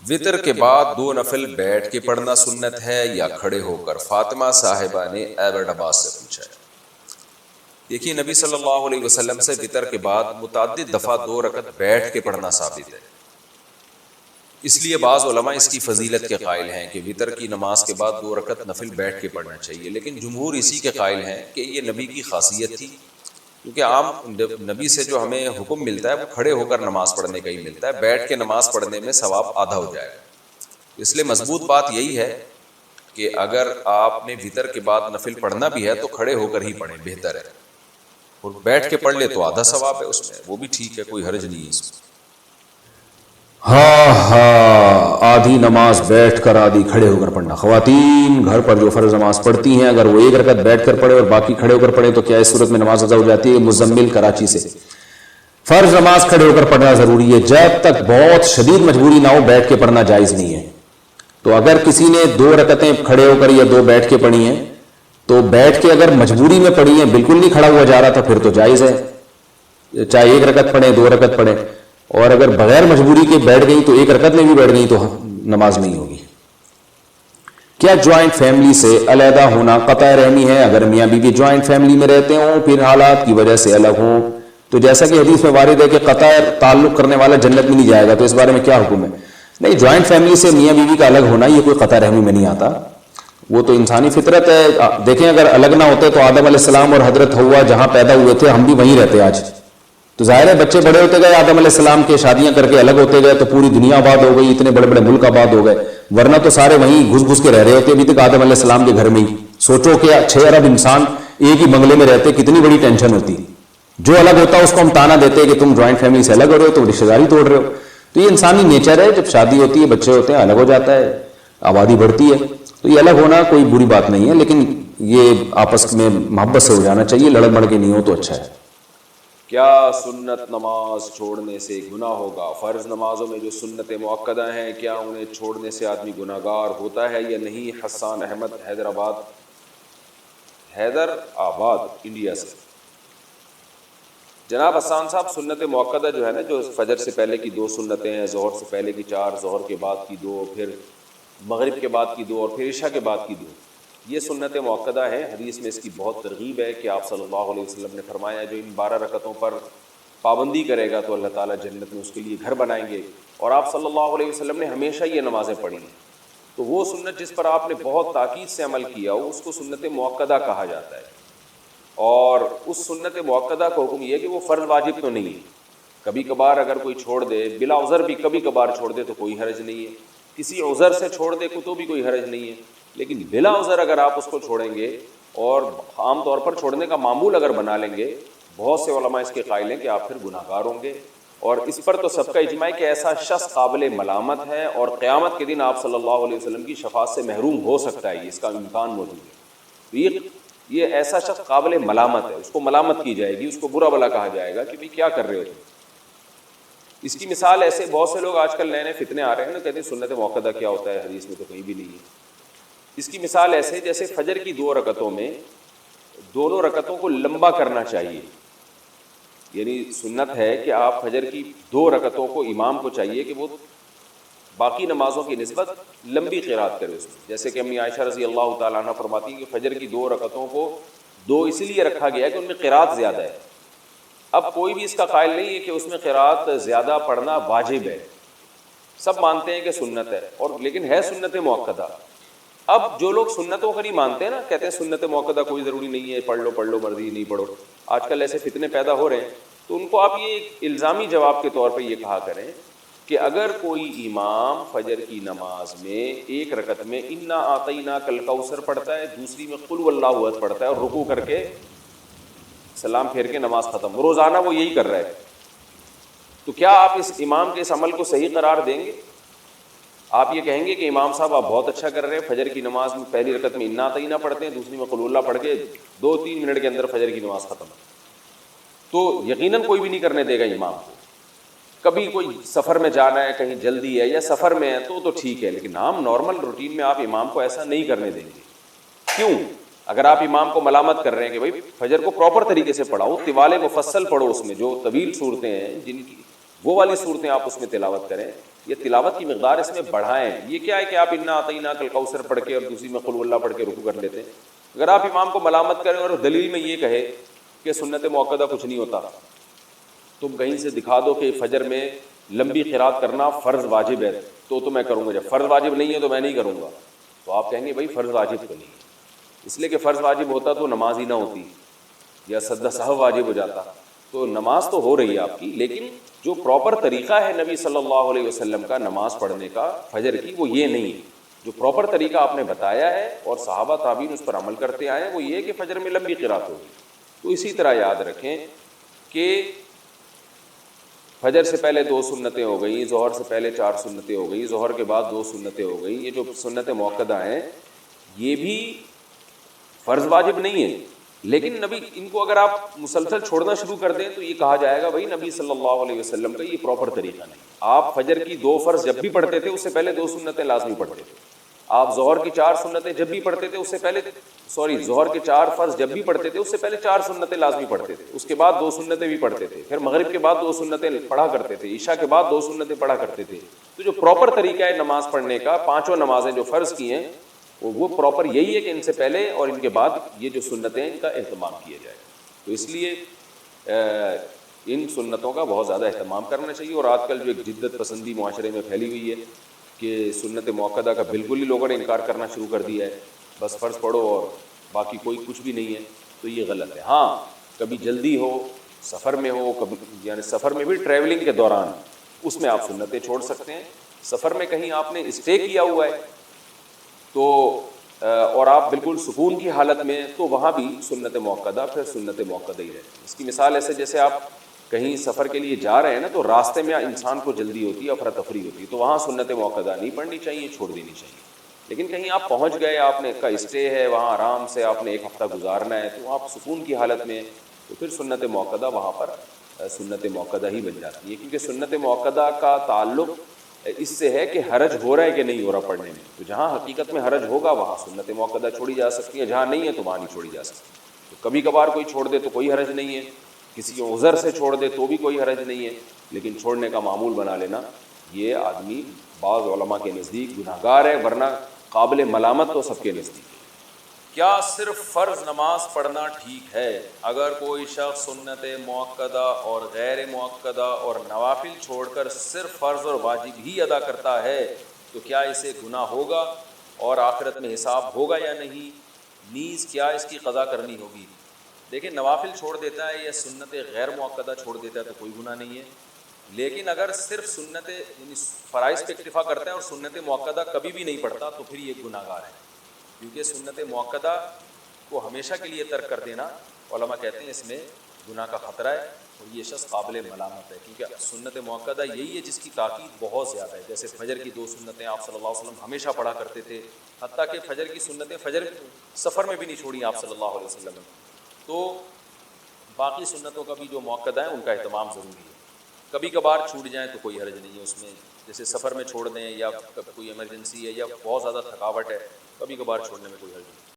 وطر کے بعد 2 نفل بیٹھ کے پڑھنا سنت ہے یا کھڑے ہو کر؟ فاطمہ صاحبہ نے ایبٹ عباس سے پوچھا ہے۔ دیکھیے نبی صلی اللہ علیہ وسلم سے وطر کے بعد متعدد دفعہ 2 رکعت بیٹھ کے پڑھنا ثابت ہے، اس لیے بعض علماء اس کی فضیلت کے قائل ہیں کہ وطر کی نماز کے بعد 2 رکعت نفل بیٹھ کے پڑھنا چاہیے، لیکن جمہور اسی کے قائل ہیں کہ یہ نبی کی خاصیت تھی، کیونکہ عام نبی سے جو ہمیں حکم ملتا ہے وہ کھڑے ہو کر نماز پڑھنے کا ہی ملتا ہے، بیٹھ کے نماز پڑھنے میں ثواب آدھا ہو جائے گا۔ اس لیے مضبوط بات یہی ہے کہ اگر آپ نے وطر کے بعد نفل پڑھنا بھی ہے تو کھڑے ہو کر ہی پڑھیں، بہتر ہے، اور بیٹھ کے پڑھ لے تو آدھا ثواب ہے اس میں، وہ بھی ٹھیک ہے، کوئی حرج نہیں ہے اس میں۔ آدھی نماز بیٹھ کر آدھی کھڑے ہو کر پڑھنا۔ خواتین گھر پر جو فرض نماز پڑھتی ہیں اگر وہ 1 رکعت بیٹھ کر پڑھے اور باقی کھڑے ہو کر پڑھے تو کیا اس صورت میں نماز ادا ہو جاتی ہے؟ مزمل کراچی سے۔ فرض نماز کھڑے ہو کر پڑھنا ضروری ہے، جب تک بہت شدید مجبوری نہ ہو بیٹھ کے پڑھنا جائز نہیں ہے۔ تو اگر کسی نے 2 رکعتیں کھڑے ہو کر یا 2 بیٹھ کے پڑھی ہیں تو بیٹھ کے اگر مجبوری میں پڑھی ہیں، بالکل نہیں کھڑا ہوا جا رہا تھا، پھر تو جائز ہے، چاہے 1 رکعت پڑھیں 2 رکعت پڑھیں، اور اگر بغیر مجبوری کے بیٹھ گئی تو 1 رکعت میں بھی بیٹھ گئی تو نماز نہیں ہوگی۔ کیا جوائنٹ فیملی سے علیحدہ ہونا قطع رحمی ہے؟ اگر میاں بیوی جوائنٹ فیملی میں رہتے ہوں پھر حالات کی وجہ سے الگ ہوں تو جیسا کہ حدیث میں وارد ہے کہ قطع تعلق کرنے والا جنت میں نہیں جائے گا، تو اس بارے میں کیا حکم ہے؟ نہیں، جوائنٹ فیملی سے میاں بیوی کا الگ ہونا یہ کوئی قطع رحمی میں نہیں آتا، وہ تو انسانی فطرت ہے۔ دیکھیں اگر الگ نہ ہوتے تو آدم علیہ السلام اور حضرت حوا جہاں پیدا ہوئے تھے ہم بھی وہیں رہتے آج، تو ظاہر ہے بچے بڑے ہوتے گئے، آدم علیہ السلام کے شادیاں کر کے الگ ہوتے گئے تو پوری دنیا آباد ہو گئی، اتنے بڑے بڑے ملک آباد ہو گئے، ورنہ تو سارے وہیں گھس گھس کے رہ رہے ہوتے ابھی تک آدم علیہ السلام کے گھر میں ہی۔ سوچو کہ 6 ارب انسان ایک ہی بنگلے میں رہتے، کتنی بڑی ٹینشن ہوتی۔ جو الگ ہوتا اس کو ہم تانا دیتے کہ تم جوائنٹ فیملی سے الگ ہو رہے ہو تو رشتہ داری توڑ رہے ہو، تو یہ انسانی نیچر ہے، جب شادی ہوتی ہے بچے ہوتے ہیں الگ ہو جاتا ہے، آبادی بڑھتی ہے، تو یہ الگ ہونا کوئی بری بات نہیں ہے، لیکن یہ آپس میں محبت سے ہو جانا چاہیے، لڑ مڑ کے نہیں ہو تو اچھا ہے۔ کیا سنت نماز چھوڑنے سے گناہ ہوگا؟ فرض نمازوں میں جو سنت مؤکدہ ہیں کیا انہیں چھوڑنے سے آدمی گناہگار ہوتا ہے یا نہیں؟ حسان احمد حیدر آباد انڈیا سے۔ جناب حسان صاحب، سنت مؤکدہ جو ہے نا، جو فجر سے پہلے کی 2 سنتیں ہیں، ظہر سے پہلے کی 4، ظہر کے بعد کی 2، پھر مغرب کے بعد کی 2 اور پھر عشاء کے بعد کی 2، یہ سنت مؤکدہ ہیں۔ حدیث میں اس کی بہت ترغیب ہے کہ آپ صلی اللہ علیہ وسلم نے فرمایا جو ان 12 رکعتوں پر پابندی کرے گا تو اللہ تعالیٰ جنت میں اس کے لیے گھر بنائیں گے، اور آپ صلی اللہ علیہ وسلم نے ہمیشہ یہ نمازیں پڑھی ہیں، تو وہ سنت جس پر آپ نے بہت تاکید سے عمل کیا ہو اس کو سنت مؤکدہ کہا جاتا ہے، اور اس سنت مؤکدہ کا حکم یہ ہے کہ وہ فرض واجب تو نہیں ہے، کبھی کبھار اگر کوئی چھوڑ دے، بلا عذر بھی کبھی کبھار چھوڑ دے تو کوئی حرج نہیں ہے، کسی عذر سے چھوڑ دے تو بھی کوئی حرج نہیں ہے، لیکن بلا عذر اگر آپ اس کو چھوڑیں گے اور عام طور پر چھوڑنے کا معمول اگر بنا لیں گے، بہت سے علماء اس کے قائل ہیں کہ آپ پھر گناہگار ہوں گے، اور اس پر تو سب کا اجماع ہے کہ ایسا شخص قابل ملامت ہے اور قیامت کے دن آپ صلی اللہ علیہ وسلم کی شفاعت سے محروم ہو سکتا ہے، اس کا امکان موجود ہے، تو یہ ایسا شخص قابل ملامت ہے، اس کو ملامت کی جائے گی، اس کو برا بھلا کہا جائے گا کہ بھئی کیا کر رہے ہو تم۔ اس کی مثال ایسے بہت سے لوگ آج کل نئے نئے فتنے آ رہے ہیں نا، کہتے ہیں سنت مؤکدہ کیا ہوتا ہے، حدیث میں تو کہیں بھی نہیں ہے۔ اس کی مثال ایسے جیسے فجر کی 2 رکعتوں میں دونوں رکعتوں کو لمبا کرنا چاہیے، یعنی سنت ہے کہ آپ فجر کی 2 رکعتوں کو امام کو چاہیے کہ وہ باقی نمازوں کی نسبت لمبی قرات کرے اس میں، جیسے کہ امی عائشہ رضی اللہ تعالیٰ عنہ فرماتی ہیں کہ فجر کی 2 رکعتوں کو 2 اس لیے رکھا گیا ہے کہ ان میں قرات زیادہ ہے۔ اب کوئی بھی اس کا قائل نہیں ہے کہ اس میں قرات زیادہ پڑھنا واجب ہے، سب مانتے ہیں کہ سنت ہے، اور لیکن ہے سنت مؤکدہ۔ اب جو لوگ سنتوں کو نہیں مانتے ہیں نا، کہتے ہیں سنت مؤکدہ کوئی ضروری نہیں ہے، پڑھ لو مرضی نہیں پڑھو، آج کل ایسے فتنے پیدا ہو رہے ہیں، تو ان کو آپ یہ ایک الزامی جواب کے طور پہ یہ کہا کریں کہ اگر کوئی امام فجر کی نماز میں 1 رکعت میں انا اعطیناک الکوثر پڑھتا ہے، دوسری میں قل واللہ احد پڑھتا ہے اور رکوع کر کے سلام پھیر کے نماز ختم، روزانہ وہ یہی کر رہا ہے، تو کیا آپ اس امام کے اس عمل کو صحیح قرار دیں گے؟ آپ یہ کہیں گے کہ امام صاحب آپ بہت اچھا کر رہے ہیں، فجر کی نماز میں پہلی رکعت میں انا اعطینہ پڑھتے ہیں، دوسری میں قل اللہ پڑھ کے 2-3 منٹ کے اندر فجر کی نماز ختم، تو یقیناً کوئی بھی نہیں کرنے دے گا امام کو۔ کبھی کوئی سفر میں جانا ہے، کہیں جلدی ہے یا سفر میں ہے تو ٹھیک ہے، لیکن عام نارمل روٹین میں آپ امام کو ایسا نہیں کرنے دیں گے۔ کیوں؟ اگر آپ امام کو ملامت کر رہے ہیں کہ بھائی فجر کو پراپر طریقے سے پڑھاؤ، طوال مفصل پڑھو، اس میں جو طویل صورتیں ہیں جن کی وہ والی صورتیں آپ اس میں تلاوت کریں. یہ تلاوت کی مقدار اس میں بڑھائیں. یہ کیا ہے کہ آپ انا اعطیناک الکوثر پڑھ کے اور دوسری میں قل اللہ پڑھ کے رکوع کر لیتے ہیں. اگر آپ امام کو ملامت کریں اور دلیل میں یہ کہے کہ سنت موقدہ کچھ نہیں ہوتا, تم کہیں سے دکھا دو کہ فجر میں لمبی قرات کرنا فرض واجب ہے تو میں کروں گا, جب فرض واجب نہیں ہے تو میں نہیں کروں گا, تو آپ کہیں گے بھائی فرض واجب تو نہیں ہے, اس لیے کہ فرض واجب ہوتا تو نماز ہی نہ ہوتی, یا سجدہ سہو واجب ہو جاتا. تو نماز تو ہو رہی ہے آپ کی, لیکن جو پراپر طریقہ ہے نبی صلی اللہ علیہ وسلم کا نماز پڑھنے کا فجر کی, وہ یہ نہیں ہے. جو پراپر طریقہ آپ نے بتایا ہے اور صحابہ تابعین اس پر عمل کرتے آئے ہیں, وہ یہ ہے کہ فجر میں لمبی قرات ہوگی. تو اسی طرح یاد رکھیں کہ فجر سے پہلے 2 سنتیں ہو گئیں, ظہر سے پہلے 4 سنتیں ہو گئیں, ظہر کے بعد 2 سنتیں ہو گئیں. یہ جو سنت موقدہ ہیں یہ بھی فرض واجب نہیں ہے, لیکن نبی ان کو اگر آپ مسلسل چھوڑنا شروع کر دیں تو یہ کہا جائے گا بھائی نبی صلی اللہ علیہ وسلم کا یہ پراپر طریقہ نہیں. آپ فجر کی 2 فرض جب بھی پڑھتے تھے اس سے پہلے 2 سنتیں لازمی پڑھتے تھے. آپ ظہر کی 4 سنتیں جب بھی پڑھتے تھے اس سے پہلے ظہر کے 4 فرض جب بھی پڑھتے تھے اس سے پہلے 4 سنتیں لازمی پڑھتے تھے, اس کے بعد 2 سنتیں بھی پڑھتے تھے, پھر مغرب کے بعد 2 سنتیں پڑھا کرتے تھے, عشاء کے بعد 2 سنتیں پڑھا کرتے تھے. تو جو پراپر طریقہ ہے نماز پڑھنے کا, 5 نمازیں جو فرض کی ہیں وہ پراپر یہی ہے کہ ان سے پہلے اور ان کے بعد یہ جو سنتیں ہیں ان کا اہتمام کیا جائے. تو اس لیے ان سنتوں کا بہت زیادہ اہتمام کرنا چاہیے. اور آج کل جو ایک جدت پسندی معاشرے میں پھیلی ہوئی ہے کہ سنت موقدہ کا بالکل ہی لوگوں نے انکار کرنا شروع کر دیا ہے, بس فرض پڑھو اور باقی کوئی کچھ بھی نہیں ہے, تو یہ غلط ہے. ہاں کبھی جلدی ہو, سفر میں ہو, کبھی یعنی سفر میں بھی ٹریولنگ کے دوران اس میں آپ سنتیں چھوڑ سکتے ہیں. سفر میں کہیں آپ نے اسٹے کیا ہوا ہے تو اور آپ بالکل سکون کی حالت میں, تو وہاں بھی سنت موقدہ پھر سنت موقدہ ہی رہتی ہے. اس کی مثال ایسے جیسے آپ کہیں سفر کے لیے جا رہے ہیں نا, تو راستے میں انسان کو جلدی ہوتی ہے, افراتفری ہوتی ہے, تو وہاں سنت موقدہ نہیں پڑھنی چاہیے, چھوڑ دینی چاہیے. لیکن کہیں آپ پہنچ گئے, آپ نے کا اسٹے ہے وہاں, آرام سے آپ نے 1 ہفتہ گزارنا ہے, تو آپ سکون کی حالت میں, تو پھر سنت موقدہ وہاں پر سنت موقدہ ہی بن جاتی ہے. کیونکہ سنت موقدہ کا تعلق اس سے ہے کہ حرج ہو رہا ہے کہ نہیں ہو رہا پڑھنے میں. تو جہاں حقیقت میں حرج ہوگا وہاں سنت موقدہ چھوڑی جا سکتی ہے, جہاں نہیں ہے تو وہاں نہیں چھوڑی جا سکتی. تو کبھی کبھار کوئی چھوڑ دے تو کوئی حرج نہیں ہے, کسی عذر سے چھوڑ دے تو بھی کوئی حرج نہیں ہے, لیکن چھوڑنے کا معمول بنا لینا یہ آدمی بعض علماء کے نزدیک گناہگار ہے, ورنہ قابل ملامت تو سب کے نزدیک ہے. کیا صرف فرض نماز پڑھنا ٹھیک ہے؟ اگر کوئی شخص سنت موقدہ اور غیر موقدہ اور نوافل چھوڑ کر صرف فرض اور واجب ہی ادا کرتا ہے تو کیا اسے گناہ ہوگا اور آخرت میں حساب ہوگا یا نہیں؟ نیز کیا اس کی قضا کرنی ہوگی؟ دیکھیں, نوافل چھوڑ دیتا ہے یا سنت غیر موقدہ چھوڑ دیتا ہے تو کوئی گناہ نہیں ہے, لیکن اگر صرف سنت یعنی فرائض پہ اکتفا کرتا ہے اور سنت موقدہ کبھی بھی نہیں پڑھتا تو پھر یہ گناہ گار ہے. کیونکہ سنت موقدہ کو ہمیشہ کے لیے ترک کر دینا, علماء کہتے ہیں اس میں گناہ کا خطرہ ہے اور یہ شخص قابل ملامت ہے. کیونکہ سنت موقدہ یہی ہے جس کی تاکید بہت زیادہ ہے. جیسے فجر کی 2 سنتیں آپ صلی اللہ علیہ وسلم ہمیشہ پڑھا کرتے تھے, حتیٰ کہ فجر کی سنتیں فجر سفر میں بھی نہیں چھوڑی آپ صلی اللہ علیہ وسلم نے. تو باقی سنتوں کا بھی جو موقدہ ہے ان کا اہتمام ضروری ہے. کبھی کبھار چھوٹ جائیں تو کوئی حرج نہیں ہے اس میں, جیسے سفر میں چھوڑ دیں یا کوئی ایمرجنسی ہے یا بہت زیادہ تھکاوٹ ہے, کبھی کبھار چھوڑنے میں کوئی حرج نہیں.